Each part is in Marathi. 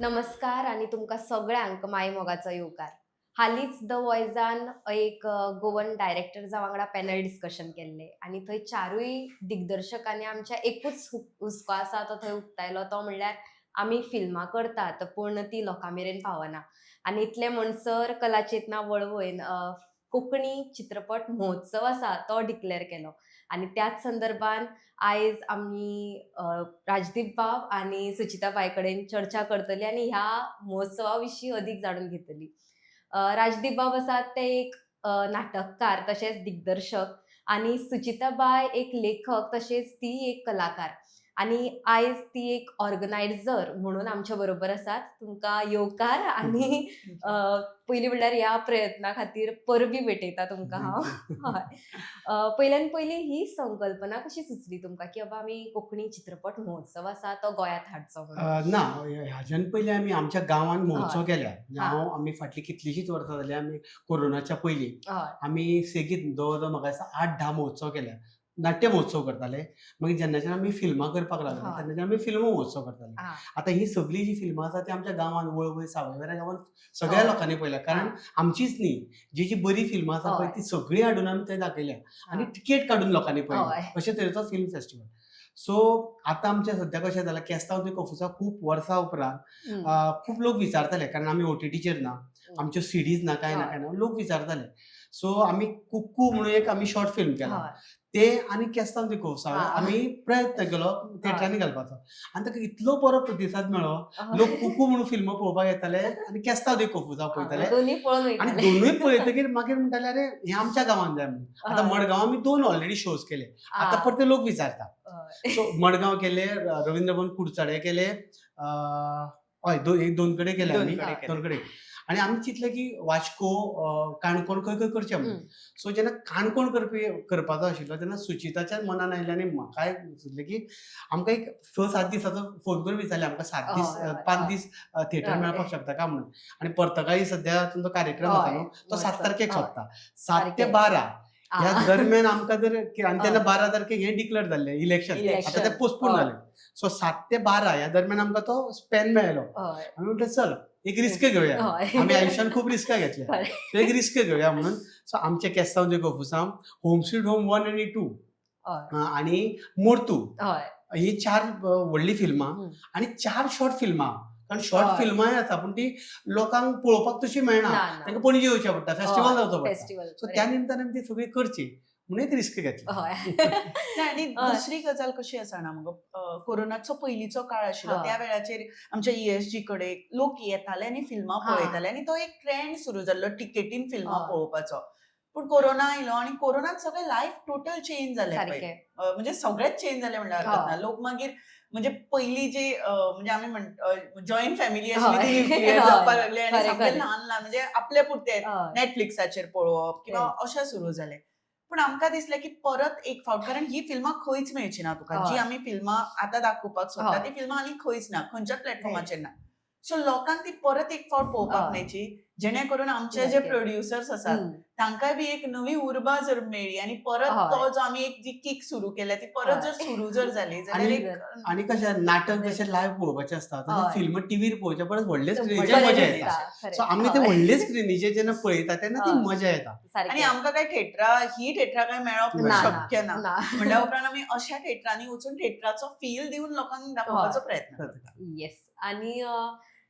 नमस्कार आणि तुमका सगळ्यांक माय मोगाचो येवकार. हालींच द वॉयझान एक गोवन डायरेक्टरचा वांगडा पॅनल डिस्कशन केल्लें आनी थंय चारूय दिग्दर्शकांनी आमच्या एकूच हुस्को आसा तो थंय उक्तायलो तो म्हणल्यार आमी फिल्मां करतात पूण ती लोकां मेरेन पावना. आनी इतलें म्हणसर कला चेतना वळवयन कोंकणी चित्रपट महोत्सव आसा तो डिक्लेअर केलो आनी त्याच संदर्भान आयज आमी राजदीप बाब आणि सुचिता बाई कडेन चर्चा करतली आणि ह्या महोत्सवा विशीं अदीक जाणून घेतली. राजदीप बाब आसात ते एक नाटककार तशेंच दिग्दर्शक आणि सुचिता बाय एक लेखक तशेंच ती एक कलाकार आणि आयज ती एक ऑर्गनायझर म्हणून आमच्या बरोबर आसात. तुमकां येवकार आणि अ, पयलीं म्हणल्यार ह्या प्रयत्ना खातीर परबी भेटयता तुमकां हांव. हय. पयल्यान पयली ही संकल्पना कशी सुचली तुमकां, की बाबा आमी कोंकणी चित्रपट महोत्सव आसा तो गोंयांत हाडचो म्हणून? ना, हाच्यान पयलीं आमी आमच्या गांवांत हय. महोत्सव केल्या. म्हणजे हां. आमी फाटलीं कितलींशींच वर्सां जालीं आमी कोरोनाच्या पयलीं हय. आमी सेगीत जवळ जवळ म्हाका दिसता 8-10 महोत्सव केल्या. नाट्य महोत्सव करताले. मागीर जेन्नाच्यान आमी फिल्मां करपाक लागले हय. तेन्नाच्यान आमी फिल्म महोत्सव करताले. हां. आतां ही सगळीं जी फिल्मां आसा ती आमच्या गांवांत वळवय, सावयवेऱ्या गांवांत सगळ्या हय. लोकांनी पळयल्या. कारण हां. आमचीच न्ही, जी बरी फिल्मां आसा पळय हय. ती सगळीं हाडून आमी थंय दाखयल्या आनी हां. तिकेट काडून लोकांनी पळयली. हय. अशे तरेचो फिल्म फेस्टिवल. सो आतां आमचें सद्या कशें जालां, केस्तांव ते कफुसा खूब वर्सां उपरांत हं. खूब लोक विचारताले कारण आमी OTTचेर ना, हं. आमच्यो सीडीज ना, कांय ना, हय. कांय ना. लोक विचारताले. सो आमी कुक्कू म्हणून एक आमी शॉर्ट फिल्म केला. हय. ते आनी केस्तांव ते कफुसा हां. आमी प्रयत्न केलो हय. थिएटरांनी घालपाचो आनी ताका इतलो बरो प्रतिसाद मेळ्ळो. लोक हय. कुक्कू म्हणून फिल्म पळोवपाक येताले आनी केस्तांव ते कफुसा हां. पळयताले दोन्ही पळोवन आनी वयताले. दोनूय पळयतकीर मागीर म्हणटाले, "अरे, हें आमच्या गांवांत जाय" म्हणून. आतां हय. मडगांवां आमी 2 ऑलरेडी शोज केले. आतां आं. परते लोक विचारतात. हय. सो मडगांव केले, रवींद्र भवन कुडचडे केले, हय, एक 2 कडेन केले आमी. 2 कडेन. आनी आमी चिंतलें की वास्को, काणकोण खंय खंय करचें म्हणून. हं. सो जेन्ना काणकोण करपाचो आशिल्लो तेन्ना सुचिताच्याच मनान आयलें आनी म्हाकाय सुचलें की आमकां एक 6-7 दिसाचो फोन करून विचारलें आमकां 7 दीस, हय, हय, 5 हय. दीस थिएटर हय. मेळपाक शकता काय म्हणून. आनी पर्तकाळी सद्या तुमचो कार्यक्रम आसा हय. न्हू, तो 7 तारखेक हय. सोंपता. 7 ते सारकें. 12 ह्या आं. दरम्यान आमकां जर आनी तेन्ना हय. 12 तारखेक हें डिक्लेअर जाल्लें इलेक्शन. आतां तें इलेक्शन. पोस्टपोन हय. जालें. सो 7 ते 12 ह्या दरम्यान आमकां तो स्पॅन मेळ्ळो. हय. आमी म्हटलें चल एक रिस्क हं. घेवया. हय. आमी आयुश्यान खूब रिस्कां घेतल्या. खरें. सो एक रिस्क घेवया म्हणून. सो आमचे केस्तांव ते कफुसां होम स्वीट होम 1 आनी 2 हय. आनी मोरतू हय. ही 4 व्हडलीं फिल्मां हं. आनी 4 शॉर्ट फिल्मां. कारण शॉर्ट हय. फिल्मांय आसा पूण ती लोकांक पळोवपाक तशी मेळना. ना, ना. तांकां पणजे येवचें पडटा, फेस्टिवल हय. जावचो पडटा. फेस्टिवल. सो त्या खरें. निमतान आमी ती सगळी करची म्हणून एक रिस्क घेतली. हय. नाही आणि हय. दुसरी गजाल कशी आसा ना मगो कोरोनाचो पयलींचो काळ आशिल्लो त्या हय. वेळाचेर आमच्या ESG कडे लोक येताले आनी फिल्मां हां. पळयताले आनी तो एक ट्रेंड सुरू जाल्लो टिकेटीन फिल्मां हय. पळोवपाचो. पूण कोरोना आयलो आनी कोरोनात सगळें लायफ टोटल चेंज जालें पळय. सारकें. म्हणजे सगळेंच चेंज जालें म्हणल्यार हरकत ना. हय. लोक मागीर म्हणजे पयलीं जे म्हणजे आमी जॉयंट फॅमिली हय. आशिल्ली ती न्यूक्लियर हय. जावपाक लागली आनी खरें, सामकें खरें. ल्हान ल्हान म्हणजे आपले पुरते हय. नॅटफ्लिक्साचेर पळोवप किंवा तेंच. अशें सुरू जालें. पूण आमकां दिसलें की परत एक फावट कारण ही फिल्मां खंयच मेळची ना तुका. जी हय. आमी फिल्मां आतां दाखोवपाक सोदता हय. ती फिल्मां आनी खंयच ना. खंयच्याच तेंच. प्लॅटफॉर्माचेर ना. सो लोकांक ती परत एक फावट पळोवपाक हय. मेळची जेणे करून आमचे जे सारकें. प्रोड्युसर्स आसात हं. तांकांय बी एक नवी उर्बा जर मेळ्ळी आनी परत हय. तो जो आमी एक जी किक सुरू केल्या ती परत जर हय. सुरू जर जाली जाल्यार आनी एक आनी कशें नाटक तेंच. जशें लायव्ह पळोवपाचें आसता तशें हय. फिल्म टीव्हीर पळोवचे परस व्हडले स्क्रिनीचेर बरें मजा दिसता. येता. खरेंच. सो आमी ते हय. व्हडले स्क्रिनीचेर जेन्ना पळयता तेन्ना ती हय. मजा येता. आनी सारकें. आमकां काय थिएटरां काय मेळप ना, शक्य ना. ना. म्हणल्या उपरांत आमी अशा थिएटरांनी वचून थिएटराचो फील दिवन लोकांक दाखोवपाचो हय. प्रयत्न करता. येस. आणि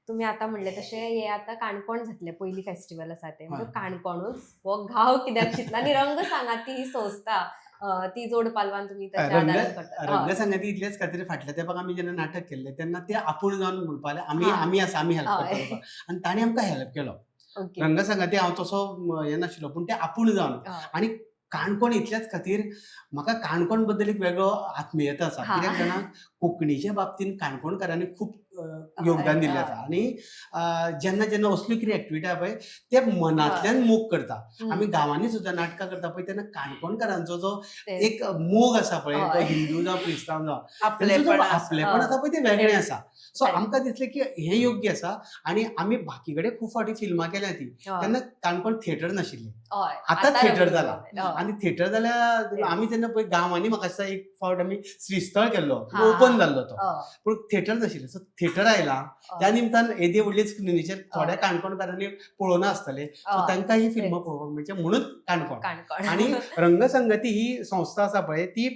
तुम्ही आता म्हणले तशें हे आता काणकोण जातलें पयलीं फेस्टिवल आसा तें. म्हणजे हय. काणकोणूच हो गांव कित्याक चिंतला आनी रंग सांगाती ही संस्था ती जोड पालवान तुमी त्याच्या रंग आदारान करतात. रंगसंगती इतलेच खातीर फाटल्या तेंपाक आमी जेन्ना नाटक केल्लें तेन्ना ते आपूण जावन म्हणपा लागले आमी हां. आमी आसा आमी हेल्प हय. करता तुका. आनी तांणी आमकां हेल्प केलो. ओके. रंगसंगती हांव तसो हें नाशिल्लो पूण ते आपूण जावन हय. आनी काणकोण इतल्याच खातीर म्हाका काणकोण बद्दल एक वेगळो आत्मीयता आसा. हां. कित्याक जाणा कोंकणीच्या बाबतींत काणकोणकारांनी खूब योगदान दिल्लें आसा. हय. आनी जेन्ना जेन्ना असल्यो कितें एक्टिविटी आहा पळय ते मनांतल्यान मोग करता. आमी हं. गांवांनी सुद्दां नाटकां करता पळय तेन्ना काणकोणकारांचो जो तेंच. एक मोग आसा पळय तो हय. हिंदू जावं क्रिस्तांव जावं तेंचो आपलेपण जो आसा. आपलेपण आसा पळय तें वेगळें आसा. सो खरें. आमकां दिसलें की हें योग्य आसा आनी आमी बाकी कडेन खूब फावटी फिल्मां केल्या ती. हय. तेन्ना काणकोण थिएटर नाशिल्लें. हय. आतां आतां थिएटर रंग जाला. हय. आनी थिएटर जाल्यार तेंच. आमी तेन्ना पळय गांवांनी म्हाका दिसता एक फावट आमी श्रीस्थळ केल्लो हां, ओपन हां. जाल्लो तो. हय. पूण थिएटर नाशिल्लें. सो थिएटर आयला त्या निमतान येदे व्हडले स्क्रिनीचेर थोड्या काणकोणकारांनी पळोवना आसतले सो तांकां ही फिल्म पळोवपाक मेळचे म्हणून काणकोण आणि रंगसंगती ही संस्था आसा पळय ती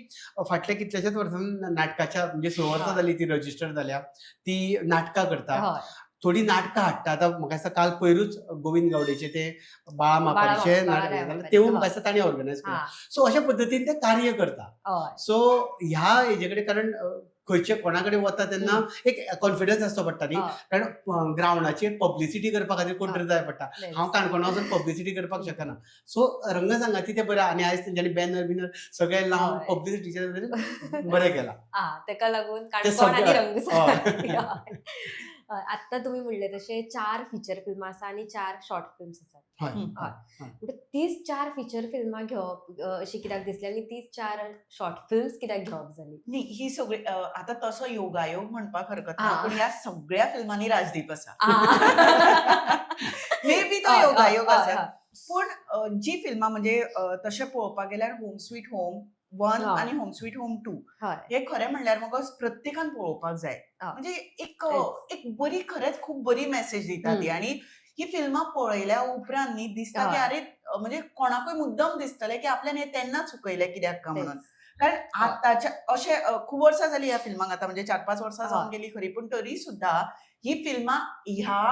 फाटल्या कितल्याशाच वर्सां नाटकाच्या म्हणजे 6 वर्सां जाली ती रजिस्टर जाल्या ती नाटकां करता थोडी नाटकां हाडटा आतां म्हाका दिसता काल पयरूच गोविंद गावडेचे ते बाळा मापारीचे नाटक जालें तेवूय म्हाका दिसता तांणी ऑर्गनायज केला सो अशा पद्दतीन ते कार्य करता सो ह्या हेजे कडेन कारण खंयचे कोणा कडेन वता तेन्ना एक कॉन्फिडन्स आसचो पडटा न्ही कारण ग्रावंडाचेर पब्लिसिटी करपा खातीर कोण तरी जाय पडटा हांव काणकोणा वचून पब्लिसिटी करपाक शकना सो रंगसंगती ते बरें आनी आयज तेंच्यांनी बॅनर बिनर सगळे लावन पब्लिसिटीचे बरें केला तेका लागून काणकोण आनी रंगसंगती आत्ता तुम्ही म्हणले तसे 4 फीचर फिल्मां आसा आणि 4 शॉर्ट फिल्म्स आसात तीच 4 फीचर फिल्मां घेवप अशी कित्याक दिसली आनी तीच 4 शॉर्ट फिल्म्स कित्याक घेवप जाली न्ही ही सगळी आता तसो योगायोग म्हणपाक हरकत ना पण ह्या सगळ्या फिल्मांनी राजदीप आसा मे बी तो योगायोग आसा पण जी फिल्मां म्हणजे तशें पळोवपाक गेल्यार होम स्वीट होम 1 आणि होम स्वीट होम 2 हे खरें म्हणल्यार म्हाका प्रत्येकान पळोवपाक जाय म्हणजे एक बरी खरेंच खूप बरी मेसेज दिता ती आणि ही फिल्मां पळयल्या उपरांत न्ही दिसता की अरे म्हणजे कोणाकूय मुद्दम दिसतले की आपल्यान हे तेन्नाच चुकयलें कित्याक काय म्हणून कारण आताच्या अशें खूब वर्सां जाली ह्या फिल्माक आतां म्हणजे 4-5 वर्सां जावन गेली खरी पण तरी सुद्धा ही फिल्मां ह्या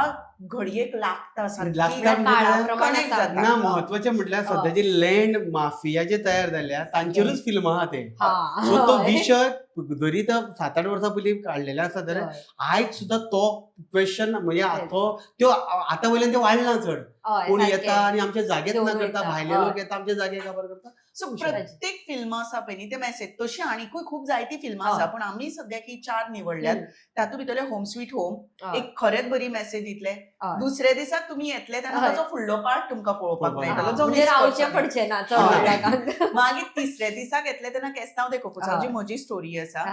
घडयेक लागता सारकी कनेक्ट जाता ना महत्वाचें म्हटल्यार सद्याची लँड माफिया जे तयार जाल्या तांचेरूच फिल्म आहा ते सो तो विशय जरी तो 7-8 वर्सां पयलीं काडलेले आसा जाल्यार आयज सुद्धा तो क्वेश्चन म्हणजे त्यो आतां वयल्यान ते वाडला चड कोण येता आणि आमच्या जागेत ना करता भायले लोक येता आमच्या जागेक काबार करता सो प्रत्येक फिल्म आसा पळय न्ही ते मेसेज तशी आनीकूय खूब जायती फिल्मां आसा पण आमी सद्याक ही 4 निवडल्यात तातूंत भितरले होम स्वीट होम एक खरेंच बरी मेसेज दितले दुसऱ्या दिसाक तुमी येतले तेन्ना ताचो फुडलो पार्ट तुमकां पळोवपाक मेळटलो जो रावचे पडचे ना मागीर तिसऱ्या दिसाक येतले तेन्ना केस्तांव ते कोपुसा जी म्हजी स्टोरी आसा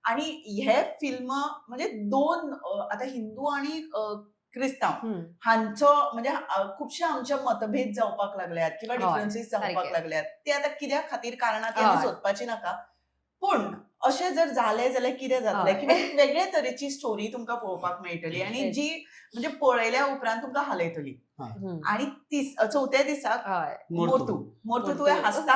आणि हे फिल्म म्हणजे 2 आता हिंदू आणि क्रिस्तांव हांचो म्हणजे खुबशे आमचे मतभेद जावपाक लागल्यात किंवा डिफरन्सीस जावपाक लागल्यात ते आता कित्या खातीर कारणां ती सोदपाची नाका पण अशें जर जालें जाल्यार कितें जातलें किंवा वेगळे तरेची स्टोरी तुमकां पळोवपाक मेळटली आणि जी म्हणजे पळयल्या उपरांत तुमकां हालयतली आणि चौथ्या दिसाक मोरतू तुवें हांसता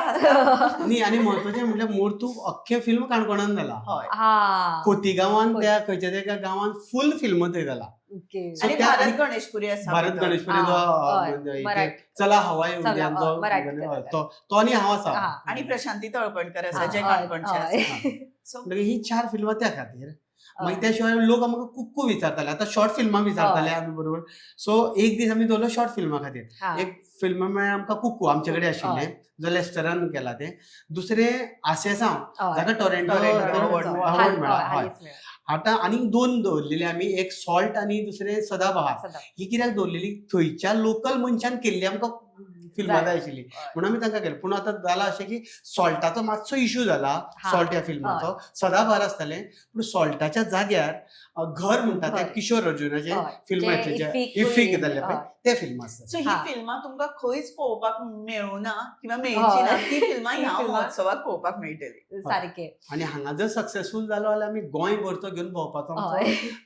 न्ही आनी महत्वाचें म्हटल्यार मोरतू अख्खें फिल्म काणकोणान जाला खोतीगांवान त्या खंयच्या त्या गांवान फूल फिल्म थंय जाला आणि भारत गणेशपुरी आसा भारत गणेशपुरी जो चला हवा येऊ तो आनी हांव आसा आणि प्रशांती तळपणकर आसा जे काणकोणचे आसा ही 4 फिल्मां त्या खातीर मागीर त्या शिवाय लोक आमकां खूब विचारताले आतां शॉर्ट फिल्मां विचारताले आमी बरोबर सो एक दीस आमी दवरलो शॉर्ट फिल्मा खातीर एक फिल्म म्हळ्यार आमकां कुक्कू आमचे कडेन आशिल्ले जो लेस्टरान केला ते दुसरें आसेसांव जाका टोरेंटो अवॉर्ड मेळ्ळा आतां आनीक 2 दवरलेले आमी एक सॉल्ट आनी दुसरें सदाबहार ही कित्याक दवरलेली थंयच्या लोकल मनशान केल्ली आमकां फिल्मां जाय आशिल्ली म्हणून आमी तांकां केलें पूण आतां जाला अशें की सॉल्टाचो मातसो इश्यू जाला सॉल्ट ह्या फिल्माचो सदाबहार आसतालें पूण सॉल्टाच्या जाग्यार घर म्हणटा ते किशोर अर्जुनाचे फिल्म इफीक जाल्ले पळय ते फिल्म आसता सो ही फिल्मां तुमकां खंयच पळोवपाक मेळूना किंवा मेळची ना ती फिल्मां ह्या महोत्सवाक पळोवपाक मेळटली सारके आनी हांगा जर सक्सेसफूल जालो जाल्यार आमी गोंय भर तो घेवन भोंवपाचो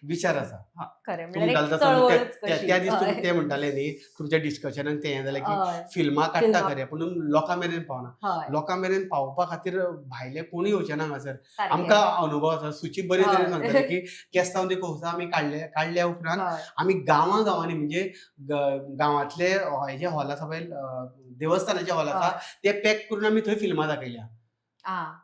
विचार आसा त्या दीस तुमी ते म्हणटाले न्ही तुमच्या डिस्कशनाक ते हें जालें की फिल्मां काडटा खरें पूण लोकां मेरेन पावना लोकां मेरेन पावोवपा खातीर भायले कोणूय येवचे ना हांगासर आमकां अनुभव आसा सुची बरे तरेन सांगताले की केस्तांव देखून आमी काडल्या उपरांत आमी गांवांनी म्हणजे गांवांतले हेजे हॉल आसा पळय देवस्थानाचे हॉल आसा ते पॅक करून आमी थंय फिल्मां दाखयल्या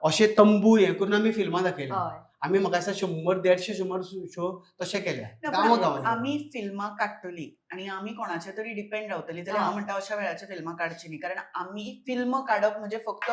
अशे तंबू हे करून आमी फिल्मां दाखयल्या आमी म्हाका दिसता 100-150 शो तशे केल्या गांवांनी आमी फिल्मां काडटली आणि आमी कोणाचे तरी डिपेंड रावतली जाल्यार हांव म्हणटा अशा वेळाचे फिल्मां काडची न्ही कारण आमी फिल्म काडप म्हणजे फक्त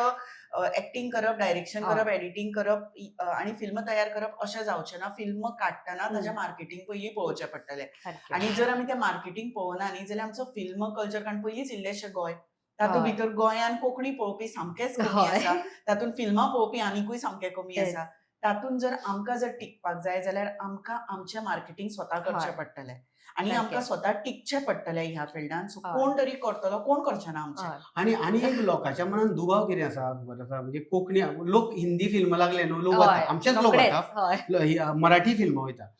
एक्टिंग करप डायरेक्शन करप एडिटींग करप आणि फिल्म तयार करप अशें जावचें ना फिल्म काडटना ताचें मार्केटींग पयलीं पळोवचें पडटलें आणि जर आमी तें मार्केटींग पळोवना न्ही जाल्यार आमचो फिल्म कल्चर कारण पयलींच इल्लेशें गोंय तातूंत भितर गोंयान कोंकणी पळोवपी सामकेच कमी आसा तातूंत फिल्मां पळोवपी आनीकूय सामके कमी आसा तातूंत जर आमकां जर टिकपाक जाय जाल्यार आमकां आमचें मार्केटींग स्वता करचें पडटलें आणि आमकां स्वता टिकचें पडटलें ह्या फिल्डान सो कोण तरी करतलो कोण करचें ना आमचें आनी एक लोकांच्या मनान दुबाव कितें आसा म्हणजे कोंकणी लोक हिंदी फिल्म लागले न्हू लोक वता आमचेच लोक वता मराठी फिल्म वयता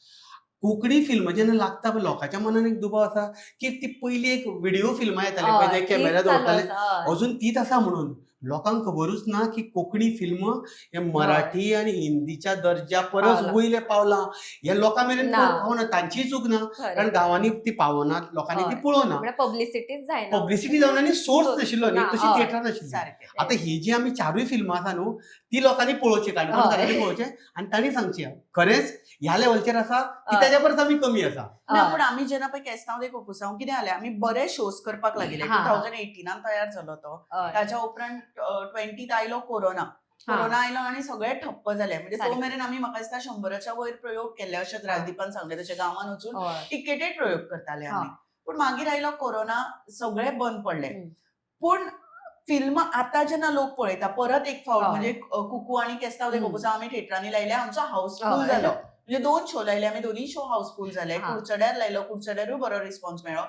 कोंकणी फिल्म जेन्ना लागता पळय लोकांच्या मनान एक दुबाव आसा की ती पयली एक व्हिडिओ फिल्मां येताली पळय हय, ते कॅमेरा तीच चालू दवरताले आसा, हय. अजून तीच आसा म्हणून लोकांक खबरूच ना की कोंकणी फिल्म हे मराठी आणि हिंदीच्या दर्ज्या परस पावला. वयले पावलां हे लोकां मेरेन ना. पावना तांचीय चूक ना खरें. कारण गांवांनी ती पावना लोकांनी ती हय. पळोवना म्हणजे पब्लिसिटीच जायना. पब्लिसिटी जावन आनी सोर्स नाशिल्लो न्ही ना, तशी हय. थिएटरां नाशिल्ली सारकें आता ही जी आमी चारूय फिल्मां आसा न्हू ती लोकांनी पळोवची काणकोणकारांनी हय. पळोवचें आनी तांणी सांगचें खरेंच ह्या लेवलचेर आसा की हय. ताच्या परस आमी कमी आसा ना हय. पण आम्ही जेन्ना पळय केस्तांव दे कोकुसांव कितें जालें आमी बरे शोज करपाक लागिल्ले हा. 2018 तयार जालो तो हय. ताच्या उपरांत 20 आयलो कोरोना आयलो आनी सगळे ठप्प जाले म्हणजे तो सारकें. मेरेन आमी म्हाका दिसता 100च्या वयर प्रयोग केले अशेंच राजदीपान सांगले तशें गांवांत वचून हय. टिकेटेड प्रयोग करताले हा. आमी पूण मागीर आयलो कोरोना सगळे बंद पडले हम्म. पूण फिल्म आता जेन्ना लोक पळयता परत एक फावट हय. म्हणजे कुकू आणि केस्तांव दे हम्म. कोकुसांव आमी थिएटरांनी लायले आमचो हाऊसफुल हय. जालो म्हणजे 2 शो लायले आमी दोनूय शो हाऊसफुल जाले हा. कुडचड्यार लायलो कुडचड्यारूय बरो रिस्पॉन्स मेळ्ळो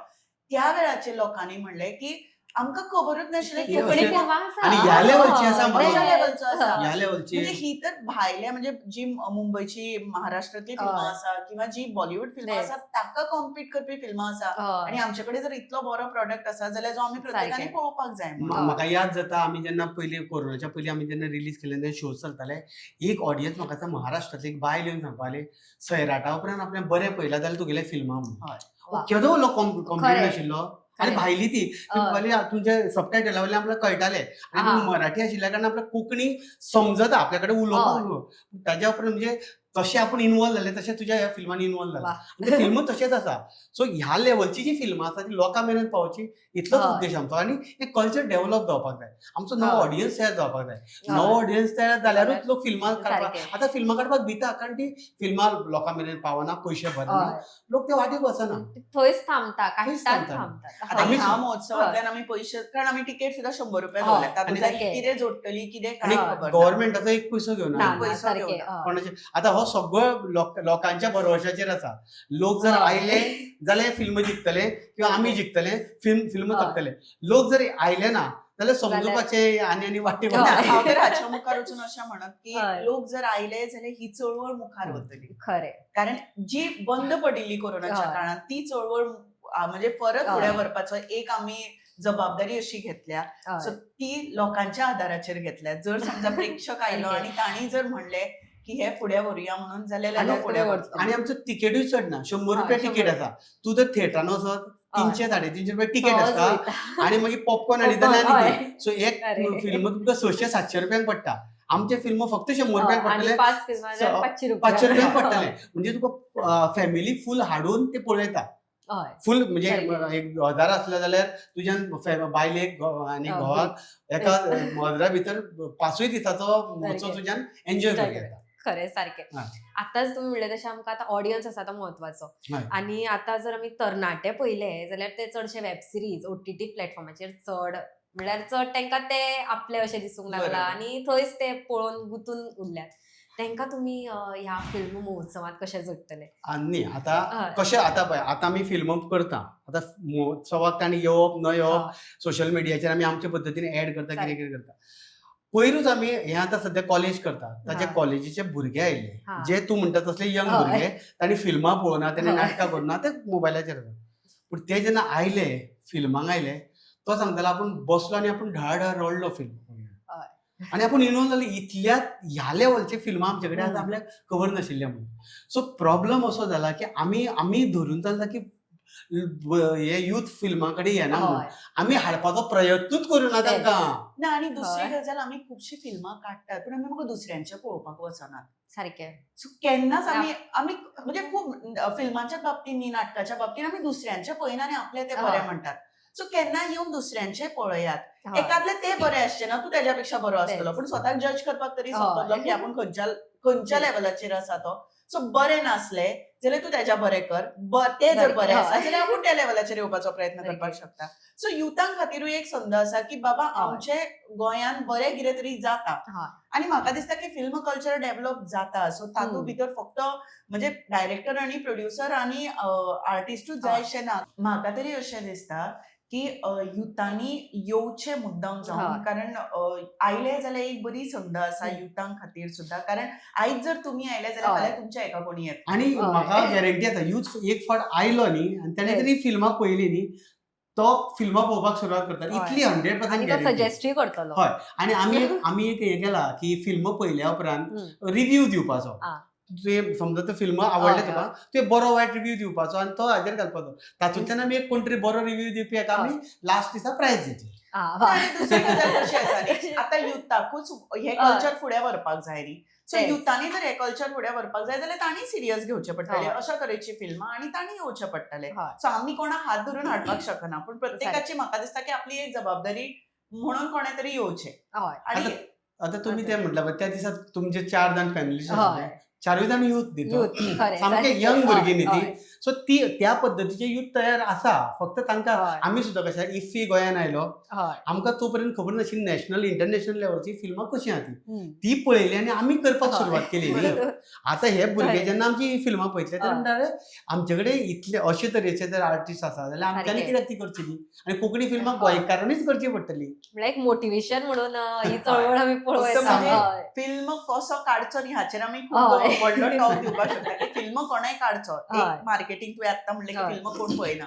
त्या वेळाचेर लोकांनी म्हणलें की आमकां खबरूच नाशिल्लें की कोंकणी अशें- फिल्मां आसा. आणि ह्या लेवलची आसा हय. म्हणून. अशा लेवलचो आसा ह्या लेवलची म्हणजे ही तर भायल्या म्हणजे जी मुंबयची महाराष्ट्रातली फिल्मां हय. आसा किंवा जी बॉलिवूड फिल्मां तेच. आसा ताका कॉम्पीट करपी फिल्मां आसा हय. आणि आमचे कडेन जर इतलो बरो प्रोडक्ट आसा जाल्यार जो आमी प्रत्येकाने सारकें. पळोवपाक जाय म्हणून. हय. म्हाका याद जाता आमी जेन्ना पयलीं कोरोनाच्या पयलीं आमी जेन्ना रिलीज केले तेन्ना शो चलताले एक ऑडियन्स म्हाका दिसता महाराष्ट्रांतली एक बायल येवन सांगपाली सैराटा उपरांत आपणें बरें पळयलां जाल्यार तुगेले फिल्मां म्हणून हय. वा. केदो लोक कॉम्प्लेट खरें. नाशिल्लो आनी खरें. भायली ती हय. म्हणपाली तुमचे सबटायटला वयल्यान आपल्याक कळटाले आनी हा. तूं मराठी आशिल्ल्या कारणान आपल्याक कोंकणी समजता आपल्या कडेन उलोवपाक ताज्या उपरांत म्हणजे तशें आपूण इनवॉल्व जाले तशें तुज्या ह्या फिल्मांनी इनवॉल्व जाला वा. आनी फिल्म तशेंच आसा सो ह्या लेवलची जी फिल्मां आसा ती लोकां मेरेन पावची इतलोच हय. उद्देश आमचो आनी एक कल्चर डेव्हलप जावपाक जाय आमचो नवो हय. ऑडियन्स तयार जावपाक जाय हय. नवो ऑडियन्स तयार जाल्यारूच लोक फिल्मां काडपाक सारकें. आतां फिल्मां काडपाक भिता कारण ती फिल्मां लोकां मेरेन पावना पयशे भरना हय. लोक ते वाटेक वचना थंयच थांबता थंयच काडटात थांबता. थांबतात. आता हय. ह्या महोत्सवांतल्यान आमी पयशे कारण आमी तिकेट सुद्दां 100 रुपया हय. दवरल्यात तातूंतल्यान सारकें. कितें जोडटली कितें आनी कांय खबर ना. गव्हर्नमेंटाचो एक पयसो घेवन ना, आयला. ना, पैसो सारकें. घेवना. हय. कोणाचे आता हो सगळो लोकांच्या भरवशाचेर आसा लोक जर हय. आयले जाल्यार फिल्म जिखतले किंवा आमी जिखतले फिल्म हय. जगतले लोक जर आयले ना जाल्यार समजुपाचे आनी वाटे ना, हय. हांव तर हाच्या मुखार वचून अशें म्हणत की हय. लोक जर आयले जाल्यार ही चळवळ मुखार वतली खरें. कारण जी बंद पडिल्ली कोरोनाच्या हय. काळात ती चळवळ म्हणजे परत हय. फुडें व्हरपाचो एक आमी जबाबदारी अशी घेतल्या हय. सो ती लोकांच्या आदाराचेर घेतल्या जर समजा प्रेक्षक आयलो सारकें. आणि तांणी जर म्हणले की हे फुडें व्हरुया म्हणून जाल्यार आनी तो फुडें व्हरतलो. आनी आमचो तिकेटूय चड ना 100 रुपया हय, तिकेट 100. आसा तूं जर थिएटरान वचत 300 350 रुपया तिकेट सहज आसता वयता. आनी मागीर पॉपकॉर्न हाडीत Popcorn, जाल्यार आनी हय. ती सो एक अरे. फिल्म तुमकां 600-700 रुपयांक पडटा आमचे फिल्म फक्त 100 रुपयांक आणि पडटले 5 फिल्मां जाल्यार 500 500 रुपयांक पडटले म्हणजे तुका फॅमिली फूल हाडून ते पळयता हय. फूल म्हणजे सारकें. एक 1000 आसले जाल्यार तुज्यान बायलेक आनी हय. घोवाक एका मजरा भितर 5 दिसाचो उत्सव सारकें. तुज्यान एन्जॉय Enjoy करूं येता खरें सारकें. हय. आतांच तुम्ही म्हणले तशें आमकां आतां ऑडियन्स आसा तो म्हत्वाचो हय. आनी आतां जर आमी तरणाटे पळयले जाल्यार ते चडशे वेब सिरीज OTT प्लॅटफॉर्माचेर चड म्हणल्यार चड तांकां ते आपले अशें दिसूंक लागला बरोबर. आनी थंयच ते पळोवन गुंतून उरल्यात तांकां तुमी ह्या फिल्म महोत्सवांत कशें जोडटले? आनी आतां हय. कशें आतां पळय आतां आमी फिल्म करता आतां महोत्सवाक तांणी येवप न येवप हय. सोशल मिडियाचेर आमी आमचे पद्दतीन एड करता सारकें. कितें करता पयरूच आमी हे आतां सद्या कॉलेज करता ताचे हा. कॉलेजीचे भुरगे आयले हा. जे तूं म्हणटा तसले यंग हय. भुरगे तांणी फिल्मां पळोवना तांणी हय. नाटकां करूना ते मोबायलाचेर आसा पूण ते जेन्ना आयले फिल्मांक आयले तो सांगतालो आपूण बसलो आनी आपूण ढळढळ रडलो फिल्म आनी आपूण इनवॉल्व जाले इतल्या ह्या लेवलचे फिल्मां आमचे कडेन आतां आपल्याक खबर नाशिल्ले म्हणून सो प्रॉब्लम असो जाला की आमी धरून चलता की हे यूथ फिल्मां कडेन येना म्हणून हय. आमी हाडपाचो प्रयत्नूच करूना तेच. तांकां ना आणि दुसरी हय. गजाल आमी खुबशी फिल्मां काडटात पूण आमी म्हाका दुसऱ्यांचे पळोवपाक वचनात सारकें. सो केन्नाच आमी म्हणजे खूब फिल्मांच्या बाबतींत न्ही नाटकाच्या बाबतींत आमी दुसऱ्यांचे पळयना आनी आपले ते बरे हय. म्हणटात सो केन्ना येवन दुसऱ्यांचे पळयात हय. एकातले ते बरे आसचे ना तू त्याच्या पेक्षा बरो आसतलो तेच. पूण स्वताक जज करपाक तरी हय. समजलो की आपूण खंयच्या लेवलाचेर आसा तो सो बरे नासले जाल्यार तू त्याच्या बरे कर ते जर बरे हय. आसा जाल्यार आपूण त्या लेवलाचेर येवपाचो प्रयत्न करपाक शकता सो युथां खातीरूय एक संद आसा की बाबा आमचे गोंयान बरें कितें तरी जाता हय. आणि म्हाका दिसता की फिल्म कल्चर डेव्हलप जाता सो तातूंत भितर फक्त म्हणजे डायरेक्टर आणि प्रोड्युसर आणि आर्टिस्टूच जाय अशें ना म्हाका तरी अशें दिसता की युथांनी येवचे मुद्दाम जावन हय. कारण आयले जाल्यार एक बरी संद आसा युथां खातीर सुद्दां कारण आयज जर तुम्ही आयले जाल्यार हय. फाल्यां तुमच्या एका कोणी येता. आणि हय. म्हाका गॅरंटी आसा यूथ एक फावट आयलो न्ही आणि ताणें तरी फिल्मां पळयली न्ही तो फिल्मां पळोवपाक सुरवात करता हय. इतली 100% आणि तो गॅरंटी. सजेस्टूय करतलो. हय. आणि आमी एक हें केला की फिल्म पळयल्या उपरांत हम्म. रिव्ह्यू दिवपाचो. आ. तुवें समजा तो फिल्म आवडले हय, तुका हय. तुवें बरो वायट रिव्ह्यू दिवपाचो आनी तो हाजेर घालपाचो. तातूंतल्यान आमी एक कोण तरी बरो रिव्ह्यू दिवपी हाका आमी लास्ट दिसा प्रायज दितले. आणि दुसरी गजाल कशी आसा न्ही, आतां युथाकूच हे कल्चर फुडें व्हरपाक जाय न्ही. सो तेच. युथांनी जर हे कल्चर फुडें व्हरपाक जाय जाल्यार तांणी सिरियस घेवचे पडटले. हय. अशा तरेची फिल्मां आनी तांणी येवचे पडटले. हय. सो आमी कोणाक हात धरून हाडपाक शकना. पूण प्रत्येकाची म्हाका दिसता की आपली एक जबाबदारी म्हणून कोणे तरी येवचें. हय. आणि आतां तुमी तें म्हटलां पळय त्या दिसा तुमचे 4 जाण पॅनलिस्ट आशिल्ले. हय. चारूय जाण यूथ न्ही तो. यूथ खरें. सामके यंग भुरगीं न्ही हय. ती. सो ती त्या पद्दतीचे यूथ तयार आसा. फक्त तांकां हय. आमी सुद्दां कशें इफ्फी गोंयान आयलो हय. आमकां तो पर्यंत खबर नाशिल्ली नॅशनल इंटरनॅशनल लेवलची फिल्मां कशी आहा ती. हम्म. ती पळयली आनी आमी करपाक हय. सुरवात केली न्ही. आतां हे भुरगे हय. जेन्ना आमची ही फिल्मां पळयतले ते हय. म्हणटाले आमचे कडेन इतले अशे तरेचे जर आर्टिस्ट आसा जाल्यार आमच्यांनी सारकें. कित्याक ती करची न्ही. आनी कोंकणी फिल्मां हय. गोंयकारांनीच करची पडटली. म्हणल्यार एक मोटिवेशन म्हणून ही चळवळ आमी फक्त पळोवया. म्हणजे हय. फिल्म कसो काडचो न्ही हाचेर आमी खूब हय. व्हडलो टॉक दिवपाक शकता की फिल्म कोणाय काडचो. हय. एक मार्केटिंग तुवें आत्तां म्हणलें की हय. फिल्म कोण पळयना.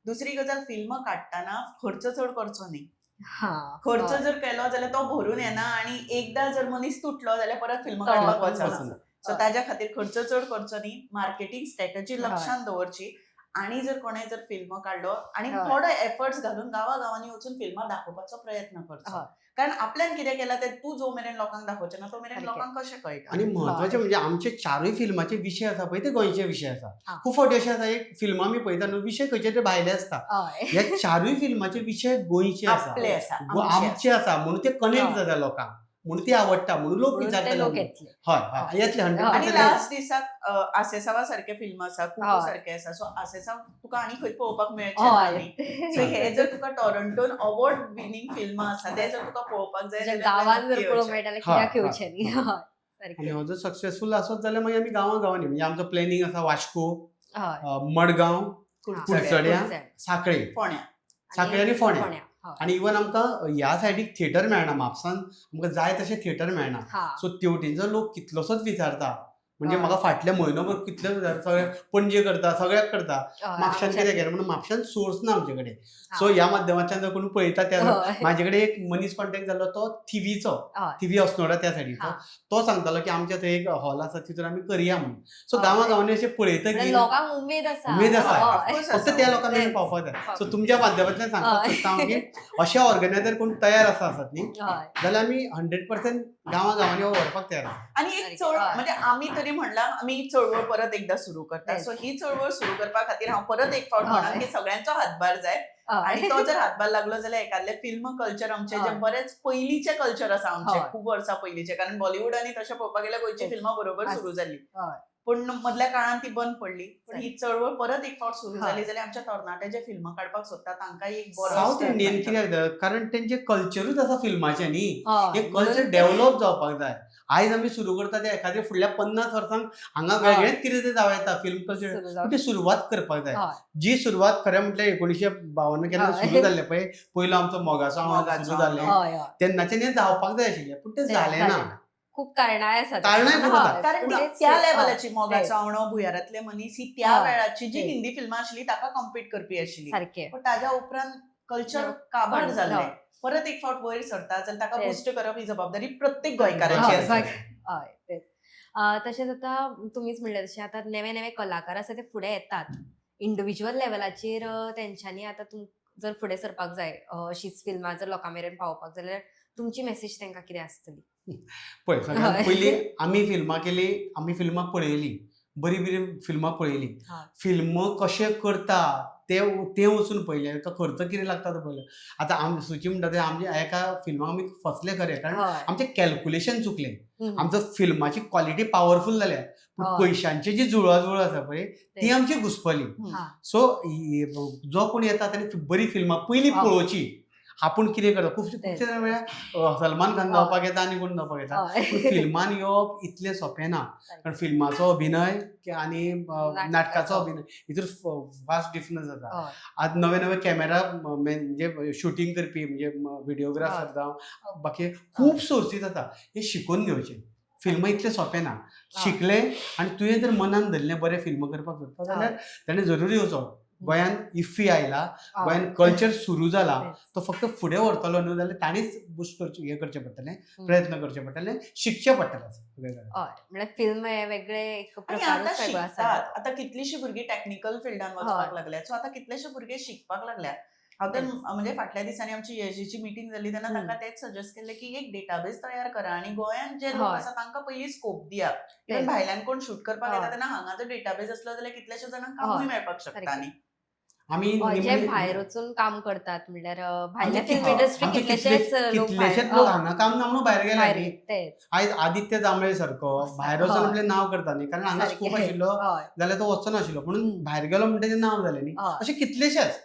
दुसरी गजाल फिल्म काडटाना खर्च चड करचो न्ही. हां. खर्च हय. जर केलो जाल्यार तो भरून येना आणि एकदा जर मनीस तुटलो जाल्यार परत फिल्म तो काडपाक वचना. वचना. सो ताज्या खातीर खर्च चड करचो न्ही. मार्केटिंग स्ट्रॅटजी हय. लक्षांत दवरची आणि जर कोणें जर फिल्म काडलो आणि हय. थोडो एफर्ट्स घालून गांवागांवांनी वचून फिल्मां दाखोवपाचो प्रयत्न करचो. हय. कारण आपल्यान कितें केलां तें तूं जो मेरेन लोकांक दाखोवचें ना तो मेरेन सारकें. लोकांक कशें कळटा. आणि महत्वाचे म्हणजे आमचे चारूय फिल्माचे विशय आसा पळय ते गोंयचे विशय आसा. हां. खूब फावटी अशें आसा एक फिल्म आमी पळयता न्हू विशय खंयचे तरी भायले आसता. हय. ह्या चारूय फिल्माचे विशय गोंयचे आसा. आपले आसा, आमचे आसा म्हणून ते कनेक्ट हय. जाता लोकांक. म्हणून ती आवडटा म्हणून लोक म्हणून ते विचारतले लोक आमकां. येतले. हय हय येतले आणि 100% लास्ट दिसाक आसेसावा सारखे फिल्म आसा, कुकू हय. सारखे आसा. सो आसेसाव तुका आनी खंय पळोवपाक मेळचें ना हय. न्ही. सो हे जर तुका टॉरंटोन अवॉर्ड विनिंग फिल्म आसा ते जर तुका पळोवपाक जाय जे जाल्यार गांवान नक्की जर पळोवंक येवचें. मेळटा जाल्यार हय, कित्याक येवचें न्ही. हय. हय. आणि सारकें. हो जर सक्सेसफूल आसत जाल्यार मागीर आमी गांवागांवांनी म्हणजे आमचो प्लॅनिंग आसा वास्को, हय. मडगांव, कुडचड्या, कुडचड्या, कुडचड्या. सांखळे फोण्या. सांखळे आनी फोण्या. हय. आणि इवन आमकां ह्या सायडीक थिएटर मेळना म्हापसान आमकां जाय तशें थिएटर मेळना. हां. सो तेवटेनचो लोक कितलोसोच विचारता म्हणजे हय. म्हाका फाटल्या म्हयनोभर कितले विचारता सगळे पणजे करता सगळ्याक करता हय. म्हापशान कितें केलें म्हणून म्हापशान सोर्स ना आमचे कडेन. सो ह्या माध्यमांतल्यान जर कोण पळयता त्या हय. म्हाजे कडेन एक मनीस कॉन्टॅक्ट जाल्लो तो थिवीचो हय. थिवी अस्नोडा त्या सायडीचो. हां. तो सांगतालो की आमच्या थंय एक हॉल आसा तितून आमी करया म्हणून. सो हय. गांवागांवांनी अशें म्हणल्यार पळयतकीर लोकांक उमेद आसा. उमेद आसा. हय. ऑफकोर्स फक्त आसा. त्या लोकांक मेरेन तेच. पावपाक जाय. सो तुमच्या माध्यमांतल्यान सांगपाक हय. सोदता हांव की अशे ऑर्गनायझर कोण तयार आसात न्ही हय. जाल्यार आमी 100% गांवागांवांनी व्हरपाक तयार आसा. आणि एक चळवळ हय. म्हणजे आमी तरी म्हणला आमी ही चळवळ परत एकदा सुरू करता. तेच. सो ही चळवळ सुरू करपा खातीर हांव परत एक फावट म्हणा हय. की सगळ्यांचो हातभार जाय. हय. आणि तो जर हातभार लागलो जाल्यार एखादले फिल्म कल्चर आमचे जे हय. बरेच पयलींचे कल्चर आसा आमचे हय. खूब वर्सां पयलींचे. कारण बॉलिवूडांनी तशें पळोवपाक गेल्यार गोंयची तेच. फिल्मां बरोबर आस- सुरू जाल्ली. हय. पूण मदल्या काळान ती बंद पडली. पूण ही चळवळ परत एक फावट सुरू हय. जाली जाल्यार आमच्या तरणाटे जे फिल्मां काडपाक सोदता तांकांय एक बरो साऊथ step इंडियन मेळटा. कित्याक जाय? कारण तेंचे कल्चरूच आसा फिल्माचें न्ही. हय. एक कल्चर म्हणून डेव्हलप जावपाक जाय. आयज आमी सुरू करता ते एखाद्या फुडल्या 50 वर्सांक हांगा हय. वेगळेंच कितें तरी जावं येता फिल्म कल्चर. सुरू पूण जावं. ती सुरवात करपाक जाय. हय. जी सुरवात खरें म्हटल्यार 1952 केन्ना हय. सुरू जाल्लें पळय पयलो आमचो मोगाचो आवाज मोगाचो सुरू जाल्लें हय. हय. तेन्नाच्यान हें जावपाक जाय आशिल्लें पूण तें तें जालें ना. जालें ना. खूप कारणांय आसात. कारणांय खूब आसात. हय. कारण पूण ती तेच- त्या हय. लेवलाची मोगाचो तेच. आवणो भुयारातले मनीस ही त्या हय. वेळाची जी तेच. हिंदी फिल्मां आशिल्ली ताका कॉम्पीट करपी आशिल्ली. सारकें. पण ताज्या उपरांत कल्चर हय. काबार हय. जाल्लें. परत एक फावट वयर सरता जाल्यार ताका तेच. बुस्ट करप ही जबाबदारी प्रत्येक गोंयकाराची हय. आसा. हय. तेच. तशेंच आतां तुमीच म्हणलें तशें आतां नवे नवे कलाकार आसा ते फुडें येतात. इंडिव्हिज्युअल लेवलाचेर तेंच्यांनी आतां जर फुडें सरपाक जाय अशीच फिल्मां जर लोकां मेरेन पावोवपाक जाल्यार तुमची मेसेज तांकां कितें आसतली? पळय सगळ्यांत हय. पयलीं आमी फिल्मां केली आमी फिल्मां पळयलीं बरी बरी फिल्मां पळयलीं. हय. फिल्म कशें करता तें वचून पळयलें तो खर्च कितें लागता तो पळयलो. आतां आमी सुची म्हणटा ते आमचे एका फिल्माक आमी फसले खरे कारण हय. आमचें कॅल्क्युलेशन चुकलें. हम्म. आमचो फिल्माची क्वॉलिटी पॉवरफूल जाल्या पूण हय. पयशांची जी जुळवाजुळव आसा पळय ती तेच. आमची घुसपली. हां. सो जो कोण येता ताणें बरी फिल्मां पयलीं हय. पळोवची. आपूण कितें करता खुबशे तेच. वेळार सलमान खान हय. जावपाक येता आनी कोण जावपाक येता. हय. पूण फिल्मान येवप इतलें सोंपें ना. कारण फिल्माचो अभिनय आनी नाटकाचो अभिनय हितूर वास्ट डिफरन्स आसा. हय. आज नवे नवे कॅमेरा म्हणजे शुटींग करपी म्हणजे व्हिडिओग्राफर हय. जावं बाकी खूब सोर्सीस आसा हे शिकून घेवचे. फिल्म इतले सोंपे ना. शिकले आनी तुवें जर मनान धरलें बरें फिल्म करपाक सोदता जाल्यार ताणें जरुरी वचप. गोंयांत इफ्फी आयला, गोंयांत कल्चर सुरू जाला, तो फक्त फुडें व्हरतलो न्हू जाल्यार ताणीच बुस्ट करचें हें करचें पडटलें, प्रयत्न करचे पडटले, शिकचें पडटलें. म्हणजे फिल्म हे वेगळे एक आणि आता प्रकारच वेगळो आसा. शिकतात. आता कितलीशी भुरगीं टेक्निकल फिल्डान वचपाक लागल्यात. सो आता कितलेशे भुरगे शिकपाक लागल्यात. हांव तर म्हणजे फाटल्या दिसांनी आमची येजीची मिटींग जाली तेन्ना तांकां तेच सजेस्ट केलें की एक डेटाबेस तयार करा आनी गोंयांत जे लोक आसा तांकां पयलीं स्कोप दिया. इवन भायल्यान कोण शूट करपाक येता तेन्ना हांगा जर डेटाबेस आसलो जाल्यार कितल्याशे जाणांक कामूय मेळपाक शकता न्ही. आमी जे भायर वचून काम करतात म्हणल्यार भायल्या फिल्म इंडस्ट्री कितलेशेच लोक हांगा काम ना म्हणून भायर गेले न्ही. तेच आयज आदित्य जांबळे सारको भायर वचून आपलें नांव करता न्ही, कारण हांगा स्कोप आशिल्लो जाल्यार तो वचचो नाशिल्लो म्हणून भायर गेलो म्हणटा तें नांव जालें न्ही. अशें कितलेशेच.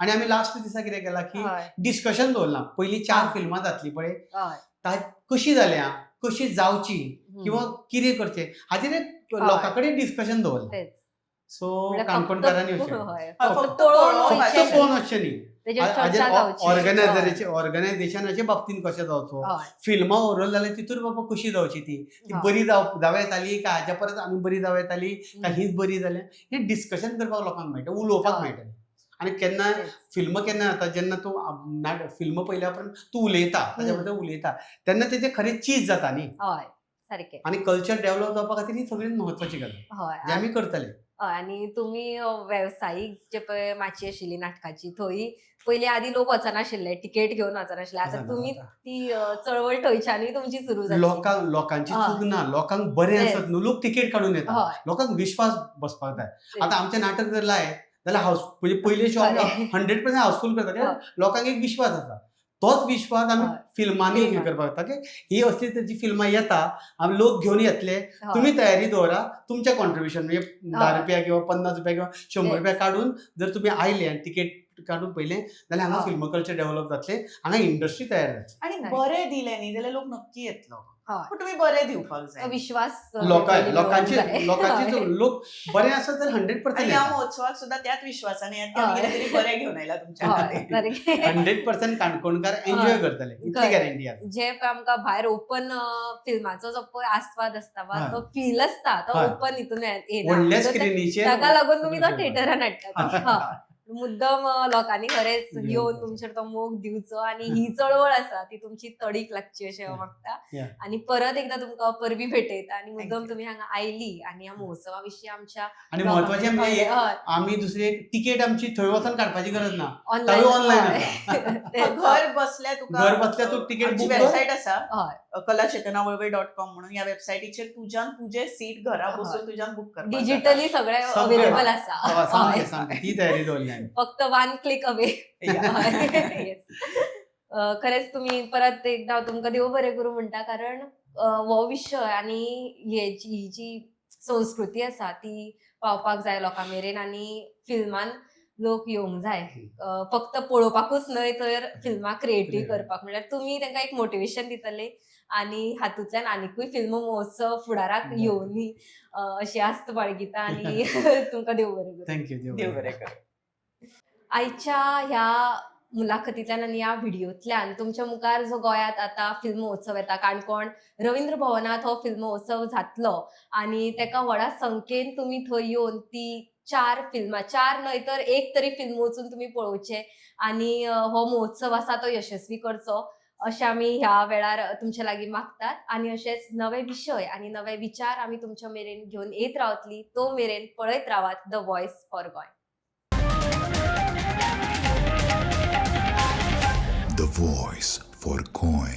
आनी आमी लास्ट दिसा कितें केलां की डिस्कशन दवरलां. पयलीं 4 फिल्मां जातली पळय कशी जाल्या, कशी जावची किंवा कितें करचें हाचेर एक लोकां कडेन डिस्कशन दवरलां. सो काणकोणकारांनी फक्त पळोवन वचचें न्ही. ऑर्गनायझेशन ऑर्गनायझेशनाच्या बाबतींत कशें जावचो, फिल्मां ओवरऑल जाल्यार तितूर बाबा कशी जावची ती बरी जावं येताली काय हाच्या परस आनी बरी जावं येताली काय हीच बरी जाल्या, हें डिस्कशन करपाक लोकांक मेळटा, उलोवपाक मेळटलें. आनी केन्ना फिल्म केन्ना जाता जेन्ना तूं फिल्म पयल्या उपरांत तूं उलयता ताच्या बद्दल उलयता तेन्ना तेजें खरें चीज जाता न्ही. आनी कल्चर डेव्हलप जावपा खातीर ही सगळ्यांत म्हत्वाची गजाल जे आमी करतले. आणि तुम्ही व्यावसायिक जे पळय माची आशिल्ली नाटकाची थंय पयलीं आदी लोक वचनाशिल्ले, तिकेट घेवन वचनाशिल्ले. आतां तुमी ती चळवळ थंयच्यानूय तुमची सुरू जाली. लोकांची चूक ना, लोकांक बरें आसत न्हू, लोक तिकेट काडून येता, लोकांक विश्वास बसपाक जाय. आतां आमचें नाटक जर लायत जाल्यार म्हणजे पयले शो 100% हावसफूल करता, लोकांक एक विश्वास आसा. तोच विश्वास आमी फिल्मांनी हे करपाक जाता की ही असली तरेची फिल्मां येता, आमी लोक घेवन येतले, तुमी तयारी दवरा, तुमचें कॉन्ट्रिब्युशन म्हणजे 10 रुपया किंवा 50 रुपया किंवा 100 रुपया काडून जर तुमी आयले आनी तिकेट काडून पयलें जाल्यार हांगा फिल्म कल्चर डेव्हलप जातलें, हांगा इंडस्ट्री तयार जातली. आनी बरें दिलें न्ही जाल्यार लोक नक्की येतलो. पूण तुमी बरें दिवपाक जाय. विश्वास लोकांचे लोक बरे आसत जाल्यार 100% आनी ह्या महोत्सवाक सुद्दां त्याच विश्वासान येयात की आमी कितें तरी बरें घेवन आयला तुमच्या खातीर. 100% काणकोणकार एन्जॉय करतले, इतली गॅरंटी आसा. जे आमकां भायर ओपन फिल्माचो जो पळय आस्वाद आसता वा तो फील आसता तो ओपन हितून येना. व्हडल्या स्क्रिनीचेर ताका लागून तुमी तो थिएटरान हाडटात. मुद्दम लोकांनी खरेंच येवन तुमचेर तो मोग दिवचो आनी ही चळवळ आसा ती तुमची तडीक लागची अशें हांव मागता. आनी परत एकदां तुमकां परबी भेटयता आनी मुद्दम तुमी हांगा आयली आनी ह्या महोत्सवा विशीं आमच्या आनी महत्वाचें म्हणजे आमी दुसरी तिकेट आमची थंय वचून काडपाची गरज ना, ऑनलायन घर बसल्या तूं तिकेट बूक कर. वेबसायट आसा कलाचेतनावळवे.com म्हणून. ह्या वेबसायटीचेर तुजें सीट घरा बसून तुज्यान बूक करपाक डिजिटली सगळें अवेलेबल आसा. ती तयारी दवरली. फक्त 1 क्लिक अवे. खरेंच तुम्ही परत एकदा तुमकां देव बरें करूं म्हणटा, कारण हो विशय आनी ही जी संस्कृती आसा ती पावपाक जाय लोकां मेरेन आनी फिल्मान लोक येवंक जाय. फक्त पळोवपाकूच न्हय तर फिल्मां क्रिएटीव करपाक. म्हणल्यार तुमी तांकां एक मोटिवेशन दितले आनी हातूंतल्यान आनिकूय फिल्म महोत्सव फुडाराक येवनी अशी आस्त बाळगिता आनी तुमकां देव बरें करूं. थँक्यू. देव बरें करूं. आयच्या ह्या मुलाखतींतल्यान आनी ह्या व्हिडिओंतल्यान तुमच्या मुखार जो गोंयांत आतां फिल्म महोत्सव येता, काणकोण रवींद्र भवनात हो फिल्म महोत्सव जातलो आनी तेका व्हडा संख्येन तुमी थंय येवन ती 4 फिल्मां 4 न्हय तर एक तरी फिल्म वचून तुमी पळोवचे आनी हो महोत्सव आसा तो यशस्वी करचो अशें आमी ह्या वेळार तुमचे लागीं मागतात. आनी अशेंच नवे विशय आनी नवे विचार आमी तुमच्या मेरेन घेवन येत रावतली. तो मेरेन पळयत रावात the voice for Goa. The Voice for Goy.